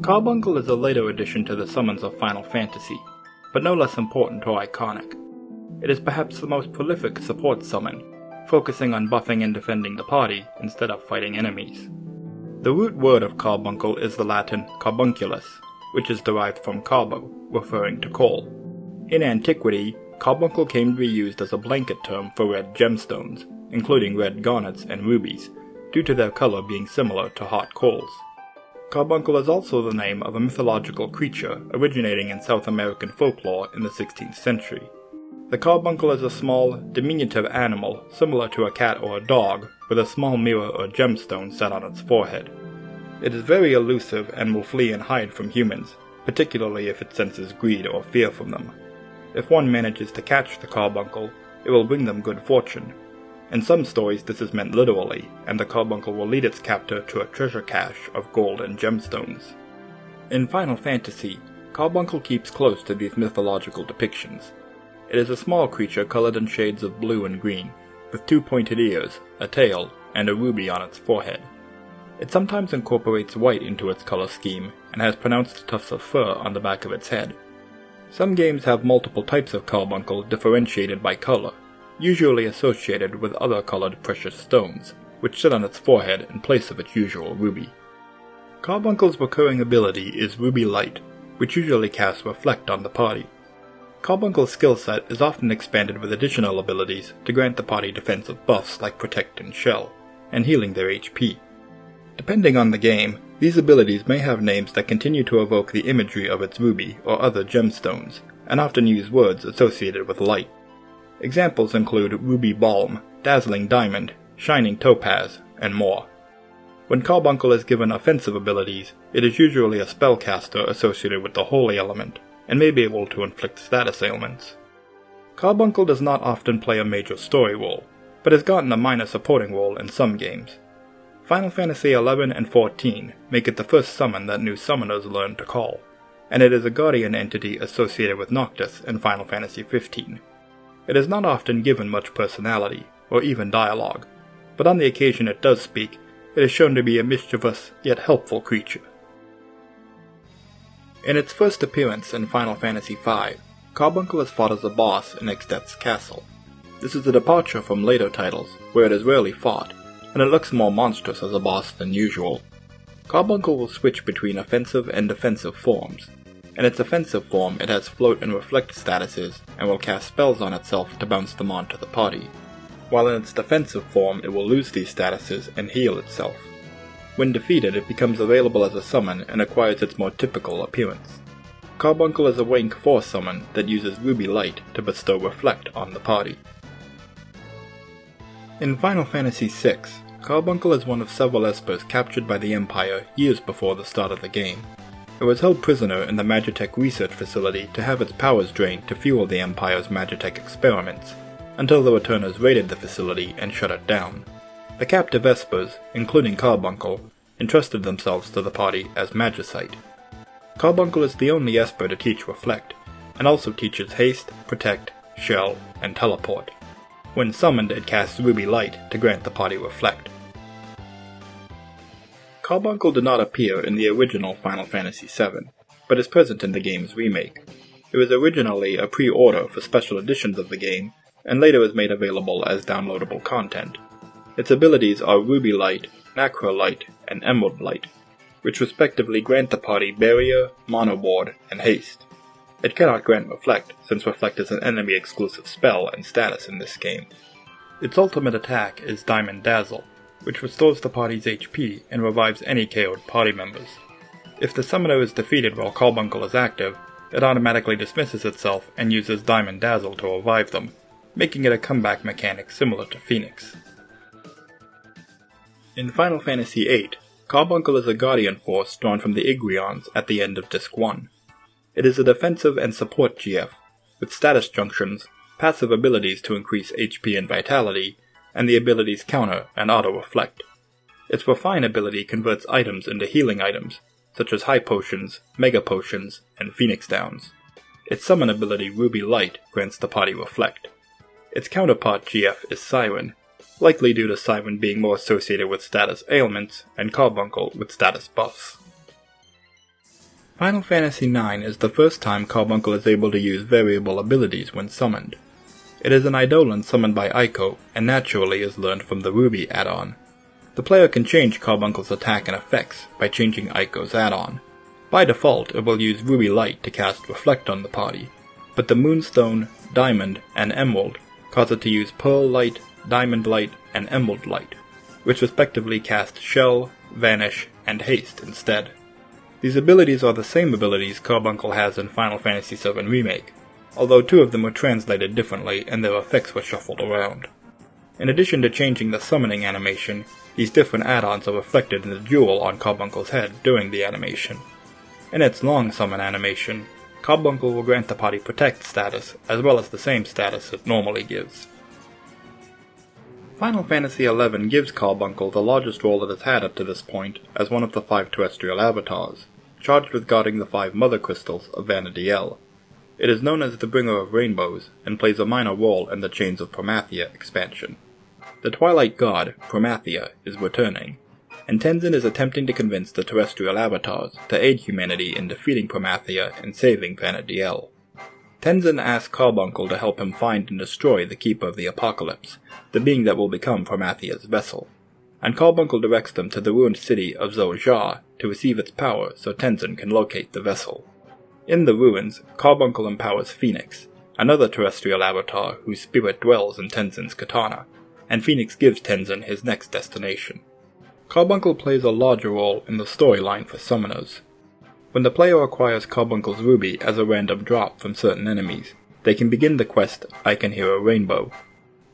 Carbuncle is a later addition to the summons of Final Fantasy, but no less important or iconic. It is perhaps the most prolific support summon, focusing on buffing and defending the party instead of fighting enemies. The root word of Carbuncle is the Latin carbunculus, which is derived from carbo, referring to coal. In antiquity, Carbuncle came to be used as a blanket term for red gemstones, including red garnets and rubies, due to their color being similar to hot coals. Carbuncle is also the name of a mythological creature originating in South American folklore in the 16th century. The carbuncle is a small, diminutive animal similar to a cat or a dog, with a small mirror or gemstone set on its forehead. It is very elusive and will flee and hide from humans, particularly if it senses greed or fear from them. If one manages to catch the carbuncle, it will bring them good fortune. In some stories this is meant literally, and the carbuncle will lead its captor to a treasure cache of gold and gemstones. In Final Fantasy, Carbuncle keeps close to these mythological depictions. It is a small creature colored in shades of blue and green, with two pointed ears, a tail, and a ruby on its forehead. It sometimes incorporates white into its color scheme, and has pronounced tufts of fur on the back of its head. Some games have multiple types of carbuncle differentiated by color, usually associated with other colored precious stones, which sit on its forehead in place of its usual ruby. Carbuncle's recurring ability is Ruby Light, which usually casts Reflect on the party. Carbuncle's skill set is often expanded with additional abilities to grant the party defensive buffs like Protect and Shell, and healing their HP. Depending on the game, these abilities may have names that continue to evoke the imagery of its ruby or other gemstones, and often use words associated with light. Examples include Ruby Balm, Dazzling Diamond, Shining Topaz, and more. When Carbuncle is given offensive abilities, it is usually a spellcaster associated with the Holy Element, and may be able to inflict status ailments. Carbuncle does not often play a major story role, but has gotten a minor supporting role in some games. Final Fantasy XI and XIV make it the first summon that new summoners learn to call, and it is a guardian entity associated with Noctis in Final Fantasy XV. It is not often given much personality, or even dialogue, but on the occasion it does speak, it is shown to be a mischievous yet helpful creature. In its first appearance in Final Fantasy V, Carbuncle is fought as a boss in Exvius Castle. This is a departure from later titles, where it is rarely fought, and it looks more monstrous as a boss than usual. Carbuncle will switch between offensive and defensive forms. In its offensive form, it has Float and Reflect statuses, and will cast spells on itself to bounce them onto the party. While in its defensive form, it will lose these statuses and heal itself. When defeated, it becomes available as a summon and acquires its more typical appearance. Carbuncle is a rank 4 summon that uses Ruby Light to bestow Reflect on the party. In Final Fantasy VI, Carbuncle is one of several espers captured by the Empire years before the start of the game. It was held prisoner in the Magitech research facility to have its powers drained to fuel the Empire's Magitech experiments, until the returners raided the facility and shut it down. The captive espers, including Carbuncle, entrusted themselves to the party as Magicite. Carbuncle is the only esper to teach Reflect, and also teaches Haste, Protect, Shell, and Teleport. When summoned, it casts Ruby Light to grant the party Reflect. Carbuncle did not appear in the original Final Fantasy VII, but is present in the game's remake. It was originally a pre-order for special editions of the game, and later was made available as downloadable content. Its abilities are Ruby Light, Nacre Light, and Emerald Light, which respectively grant the party Barrier, Mono Ward, and Haste. It cannot grant Reflect, since Reflect is an enemy-exclusive spell and status in this game. Its ultimate attack is Diamond Dazzle, which restores the party's HP and revives any KO'd party members. If the summoner is defeated while Carbuncle is active, it automatically dismisses itself and uses Diamond Dazzle to revive them, making it a comeback mechanic similar to Phoenix. In Final Fantasy VIII, Carbuncle is a guardian force drawn from the Igrions at the end of Disc 1. It is a defensive and support GF, with status junctions, passive abilities to increase HP and vitality, and the abilities Counter and Auto Reflect. Its Refine ability converts items into healing items, such as High Potions, Mega Potions, and Phoenix Downs. Its Summon ability Ruby Light grants the party Reflect. Its counterpart GF is Siren, likely due to Siren being more associated with status ailments, and Carbuncle with status buffs. Final Fantasy IX is the first time Carbuncle is able to use variable abilities when summoned. It is an Eidolon summoned by Eiko, and naturally is learned from the Ruby add-on. The player can change Carbuncle's attack and effects by changing Eiko's add-on. By default, it will use Ruby Light to cast Reflect on the party, but the Moonstone, Diamond, and Emerald cause it to use Pearl Light, Diamond Light, and Emerald Light, which respectively cast Shell, Vanish, and Haste instead. These abilities are the same abilities Carbuncle has in Final Fantasy VII Remake, although two of them were translated differently and their effects were shuffled around. In addition to changing the summoning animation, these different add-ons are reflected in the jewel on Carbuncle's head during the animation. In its long summon animation, Carbuncle will grant the party Protect status, as well as the same status it normally gives. Final Fantasy XI gives Carbuncle the largest role it has had up to this point as one of the 5 terrestrial avatars, charged with guarding the 5 Mother Crystals of Vana'diel. It is known as the Bringer of Rainbows, and plays a minor role in the Chains of Promathia expansion. The Twilight God, Promathia, is returning, and Tenzin is attempting to convince the terrestrial avatars to aid humanity in defeating Promathia and saving Vana'diel. Tenzin asks Carbuncle to help him find and destroy the Keeper of the Apocalypse, the being that will become Promathia's vessel, and Carbuncle directs them to the ruined city of Zhou to receive its power so Tenzin can locate the vessel. In the ruins, Carbuncle empowers Phoenix, another terrestrial avatar whose spirit dwells in Tenzin's katana, and Phoenix gives Tenzin his next destination. Carbuncle plays a larger role in the storyline for summoners. When the player acquires Carbuncle's ruby as a random drop from certain enemies, they can begin the quest I Can Hear a Rainbow.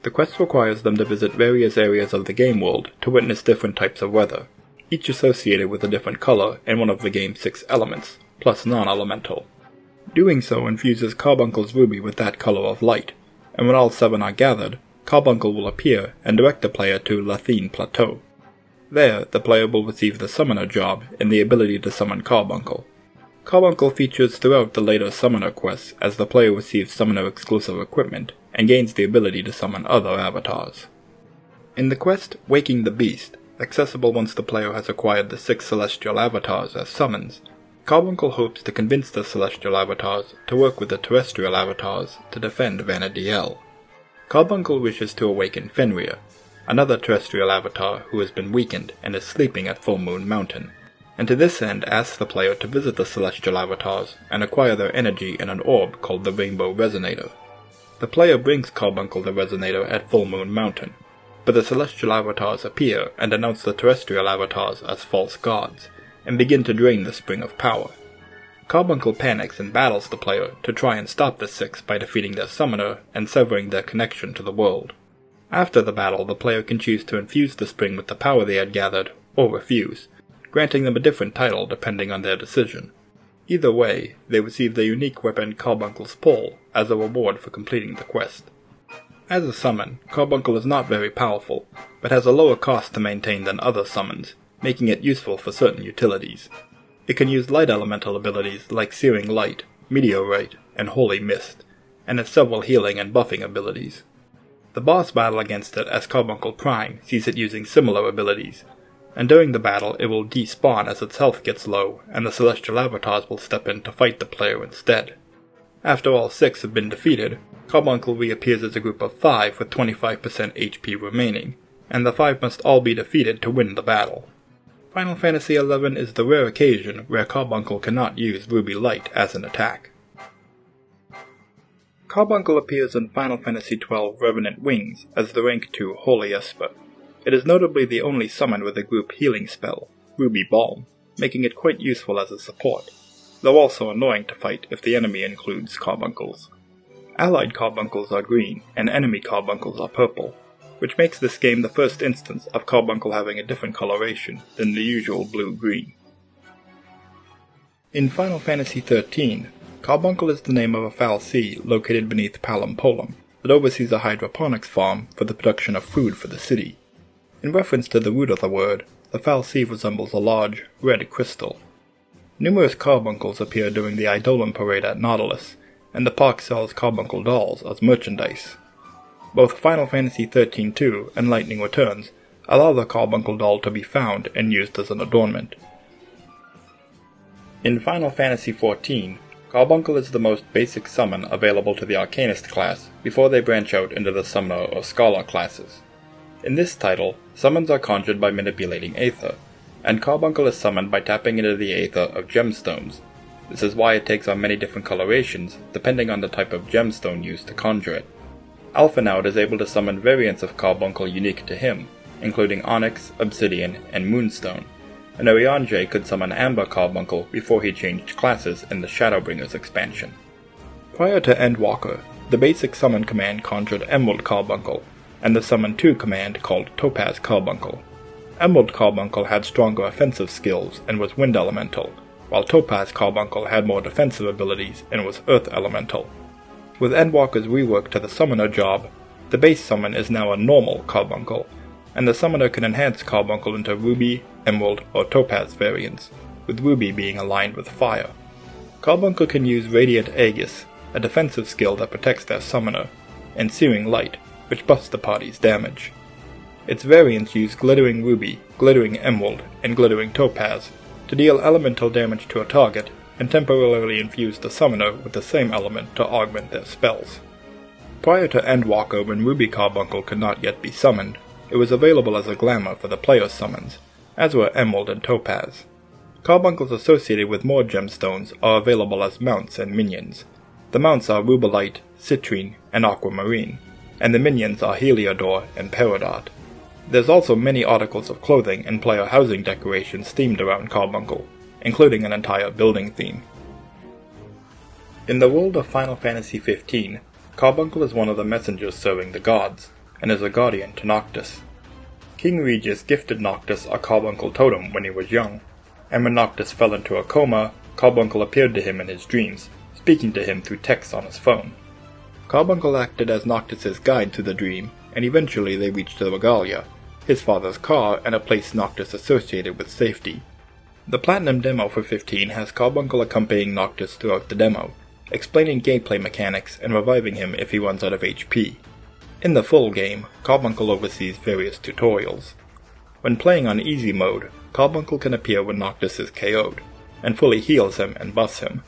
The quest requires them to visit various areas of the game world to witness different types of weather, each associated with a different color and one of the game's 6 elements, plus non-elemental. Doing so infuses Carbuncle's ruby with that color of light, and when all 7 are gathered, Carbuncle will appear and direct the player to Lathine Plateau. There, the player will receive the Summoner job and the ability to summon Carbuncle. Carbuncle features throughout the later Summoner quests as the player receives Summoner-exclusive equipment and gains the ability to summon other avatars. In the quest Waking the Beast, accessible once the player has acquired the 6 celestial avatars as summons, Carbuncle hopes to convince the celestial avatars to work with the terrestrial avatars to defend Vana'diel. Carbuncle wishes to awaken Fenrir, another terrestrial avatar who has been weakened and is sleeping at Full Moon Mountain, and to this end asks the player to visit the celestial avatars and acquire their energy in an orb called the Rainbow Resonator. The player brings Carbuncle the Resonator at Full Moon Mountain, but the celestial avatars appear and announce the terrestrial avatars as false gods, and begin to drain the spring of power. Carbuncle panics and battles the player to try and stop the 6 by defeating their summoner and severing their connection to the world. After the battle, the player can choose to infuse the spring with the power they had gathered, or refuse, granting them a different title depending on their decision. Either way, they receive the unique weapon Carbuncle's Pole as a reward for completing the quest. As a summon, Carbuncle is not very powerful, but has a lower cost to maintain than other summons, making it useful for certain utilities. It can use light elemental abilities like Searing Light, Meteorite, and Holy Mist, and has several healing and buffing abilities. The boss battle against it as Carbuncle Prime sees it using similar abilities, and during the battle it will despawn as its health gets low, and the celestial avatars will step in to fight the player instead. After all 6 have been defeated, Carbuncle reappears as a group of 5 with 25% HP remaining, and the 5 must all be defeated to win the battle. Final Fantasy XI is the rare occasion where Carbuncle cannot use Ruby Light as an attack. Carbuncle appears in Final Fantasy XII Revenant Wings as the rank 2 Holy Esper. It is notably the only summon with a group healing spell, Ruby Balm, making it quite useful as a support, though also annoying to fight if the enemy includes Carbuncles. Allied Carbuncles are green, and enemy Carbuncles are purple, which makes this game the first instance of Carbuncle having a different coloration than the usual blue-green. In Final Fantasy XIII, Carbuncle is the name of a fal'Cie located beneath Palom Polum that oversees a hydroponics farm for the production of food for the city. In reference to the root of the word, the fal'Cie resembles a large, red crystal. Numerous Carbuncles appear during the Eidolon parade at Nautilus, and the park sells Carbuncle dolls as merchandise. Both Final Fantasy XIII-2 and Lightning Returns allow the Carbuncle doll to be found and used as an adornment. In Final Fantasy XIV, Carbuncle is the most basic summon available to the Arcanist class before they branch out into the Summoner or Scholar classes. In this title, summons are conjured by manipulating Aether, and Carbuncle is summoned by tapping into the Aether of gemstones. This is why it takes on many different colorations, depending on the type of gemstone used to conjure it. Alphinaud is able to summon variants of Carbuncle unique to him, including Onyx, Obsidian, and Moonstone, and Oriange could summon Amber Carbuncle before he changed classes in the Shadowbringers expansion. Prior to Endwalker, the basic summon command conjured Emerald Carbuncle, and the Summon 2 command called Topaz Carbuncle. Emerald Carbuncle had stronger offensive skills and was Wind Elemental, while Topaz Carbuncle had more defensive abilities and was Earth Elemental. With Endwalker's rework to the Summoner job, the base summon is now a normal Carbuncle, and the Summoner can enhance Carbuncle into Ruby, Emerald, or Topaz variants, with Ruby being aligned with Fire. Carbuncle can use Radiant Aegis, a defensive skill that protects their Summoner, and Searing Light, which buffs the party's damage. Its variants use Glittering Ruby, Glittering Emerald, and Glittering Topaz to deal elemental damage to a target and temporarily infuse the Summoner with the same element to augment their spells. Prior to Endwalker, when Ruby Carbuncle could not yet be summoned, it was available as a glamour for the player's summons, as were Emerald and Topaz. Carbuncles associated with more gemstones are available as mounts and minions. The mounts are Rubelite, Citrine, and Aquamarine, and the minions are Heliodor and Peridot. There's also many articles of clothing and player housing decorations themed around Carbuncle, including an entire building theme. In the world of Final Fantasy XV, Carbuncle is one of the messengers serving the gods, and is a guardian to Noctis. King Regis gifted Noctis a Carbuncle totem when he was young, and when Noctis fell into a coma, Carbuncle appeared to him in his dreams, speaking to him through text on his phone. Carbuncle acted as Noctis' guide through the dream, and eventually they reached the Regalia, his father's car and a place Noctis associated with safety. The Platinum demo for 15 has Carbuncle accompanying Noctis throughout the demo, explaining gameplay mechanics and reviving him if he runs out of HP. In the full game, Carbuncle oversees various tutorials. When playing on easy mode, Carbuncle can appear when Noctis is KO'd, and fully heals him and buffs him.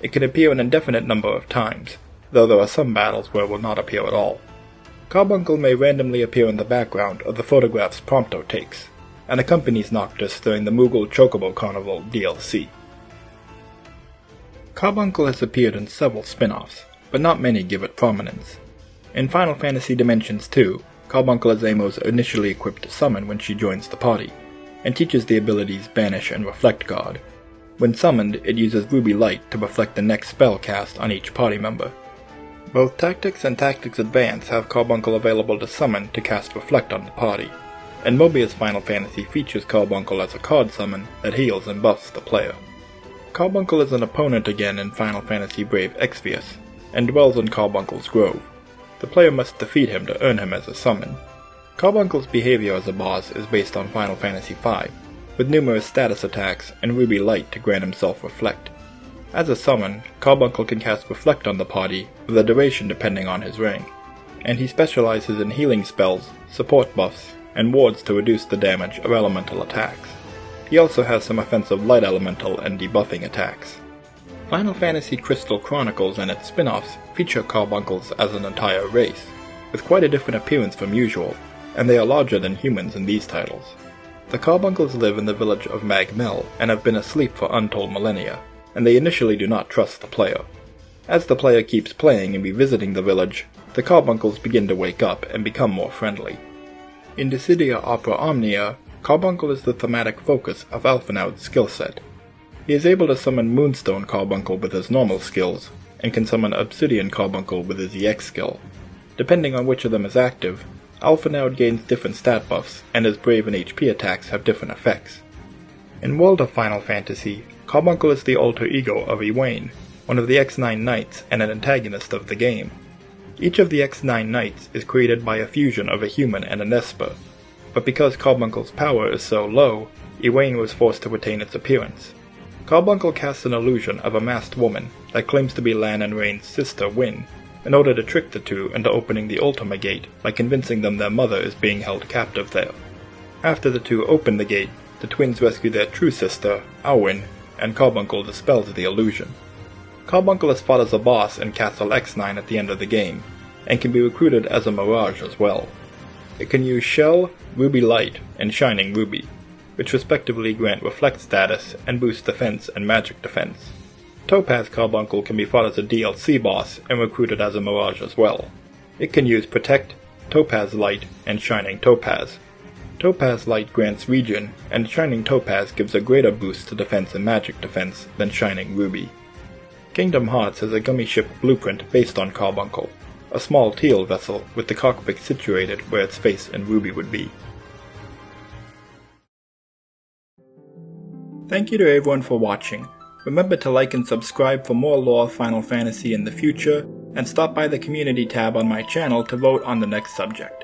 It can appear an indefinite number of times, though there are some battles where it will not appear at all. Carbuncle may randomly appear in the background of the photographs Prompto takes, and accompanies Noctis during the Moogle Chocobo Carnival DLC. Carbuncle has appeared in several spin-offs, but not many give it prominence. In Final Fantasy Dimensions 2, Carbuncle is Amo's initially equipped summon when she joins the party, and teaches the abilities Banish and Reflect Guard. When summoned, it uses Ruby Light to reflect the next spell cast on each party member. Both Tactics and Tactics Advance have Carbuncle available to summon to cast Reflect on the party, and Mobius Final Fantasy features Carbuncle as a card summon that heals and buffs the player. Carbuncle is an opponent again in Final Fantasy Brave Exvius, and dwells in Carbuncle's Grove. The player must defeat him to earn him as a summon. Carbuncle's behavior as a boss is based on Final Fantasy V, with numerous status attacks and Ruby Light to grant himself Reflect. As a summon, Carbuncle can cast Reflect on the party with a duration depending on his rank, and he specializes in healing spells, support buffs, and wards to reduce the damage of elemental attacks. He also has some offensive light elemental and debuffing attacks. Final Fantasy Crystal Chronicles and its spin-offs feature Carbuncles as an entire race, with quite a different appearance from usual, and they are larger than humans in these titles. The Carbuncles live in the village of Magmel and have been asleep for untold millennia, and they initially do not trust the player. As the player keeps playing and revisiting the village, the Carbuncles begin to wake up and become more friendly. In Dissidia Opera Omnia, Carbuncle is the thematic focus of Alphinaud's skill set. He is able to summon Moonstone Carbuncle with his normal skills, and can summon Obsidian Carbuncle with his EX skill. Depending on which of them is active, Alphinaud gains different stat buffs, and his Brave and HP attacks have different effects. In World of Final Fantasy, Carbuncle is the alter ego of Egwene, one of the XIII Knights and an antagonist of the game. Each of the XIII Knights is created by a fusion of a human and an Esper, but because Carbuncle's power is so low, Egwene was forced to retain its appearance. Carbuncle casts an illusion of a masked woman that claims to be Lan and Rain's sister Wynne, in order to trick the two into opening the Ultima Gate by convincing them their mother is being held captive there. After the two open the gate, the twins rescue their true sister, Arwen, and Carbuncle dispels the illusion. Carbuncle is fought as a boss in Castle X9 at the end of the game, and can be recruited as a Mirage as well. It can use Shell, Ruby Light, and Shining Ruby, which respectively grant Reflect status and boost defense and magic defense. Topaz Carbuncle can be fought as a DLC boss and recruited as a Mirage as well. It can use Protect, Topaz Light, and Shining Topaz. Topaz Light grants Regen, and Shining Topaz gives a greater boost to defense and magic defense than Shining Ruby. Kingdom Hearts has a gummi ship blueprint based on Carbuncle, a small teal vessel with the cockpit situated where its face and Ruby would be. Thank you to everyone for watching. Remember to like and subscribe for more lore of Final Fantasy in the future, and stop by the community tab on my channel to vote on the next subject.